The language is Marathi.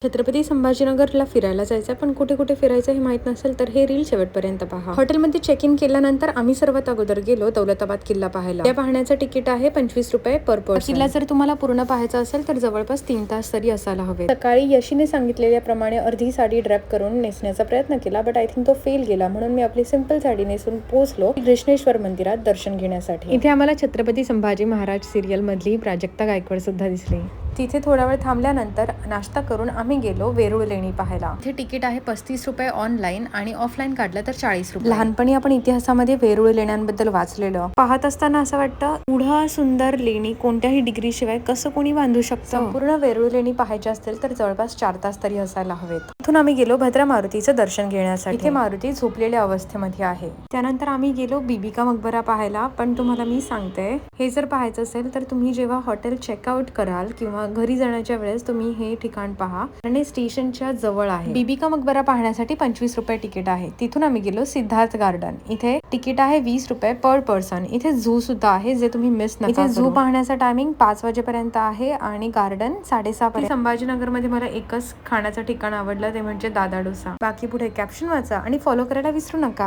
छत्रपती संभाजीनगरला फिरायला जायचं पण कुठे कुठे फिरायचं हे माहित नसेल तर हे रील शेवटपर्यंत पहा. हॉटेलमध्ये चेक इन केल्यानंतर आम्ही सर्वात अगोदर गेलो दौलताबाद किल्ला पाहायला. त्या पाहण्याचं तिकीट आहे 25 रुपये पर पर्सन. किल्ला जर तुम्हाला पूर्ण पाहायचा असेल तर जवळपास 3 तास तरी असायला हवे. सकाळी यशीने सांगितलेल्याप्रमाणे अर्धी साडी ड्रॅप करून नेसण्याचा प्रयत्न केला, बट आय थिंक तो फेल गेला. म्हणून मी आपली सिंपल साडी नेसून पोहोचलो कृष्णेश्वर मंदिरात दर्शन घेण्यासाठी. इथे आम्हाला छत्रपती संभाजी महाराज सिरियल मधली प्राजक्ता गायकवाड सुद्धा दिसली. तिथे थोडा वेळ थांबल्यानंतर नाश्ता करून आम्ही गेलो वेरूळ लेणी पाहायला. इथे तिकीट आहे 35 रुपये ऑनलाईन आणि ऑफलाईन काढलं तर 40 रुपये. लहानपणी आपण इतिहासामध्ये वेरूळ लेण्यांबद्दल वाचलेलं. पाहत असताना असं वाटतं एवढं सुंदर लेणी कोणत्याही डिग्री शिवाय कसं कोणी बांधू शकतं. संपूर्ण वेरूळ लेणी पाहायच्या असतील तर जवळपास 4 तास तरी असायला हवेत. तिथून आम्ही गेलो भद्रा मारुतीचं दर्शन घेण्यासाठी. इथे मारुती झोपलेल्या अवस्थेमध्ये आहे. त्यानंतर आम्ही गेलो बीबी का मकबरा पाहायला. पण तुम्हाला मी सांगते, हे जर पाहायचं असेल तर तुम्ही जेव्हा हॉटेल चेकआउट कराल किंवा घरी जाण्याच्या वेळेस तुम्ही हे ठिकाण पहा, आणि स्टेशनच्या जवळ आहे. बीबी का मकबरा पाहण्यासाठी 25 रुपये तिकीट आहे. तिथून आम्ही गेलो सिद्धार्थ गार्डन. इथे तिकीट आहे 20 रुपये पर पर्सन. इथे झू सुद्धा आहे जे तुम्ही मिस नका करू. इथे झू पाहण्याचा टायमिंग 5 वाजेपर्यंत आहे आणि गार्डन 6:30 पर्यंत. संभाजीनगर मध्ये मला एकच खाण्याचं ठिकाण आवडलं, ते म्हणजे दादा डोसा. बाकी पुढे कॅप्शन वाचा आणि फॉलो करायला विसरू नका.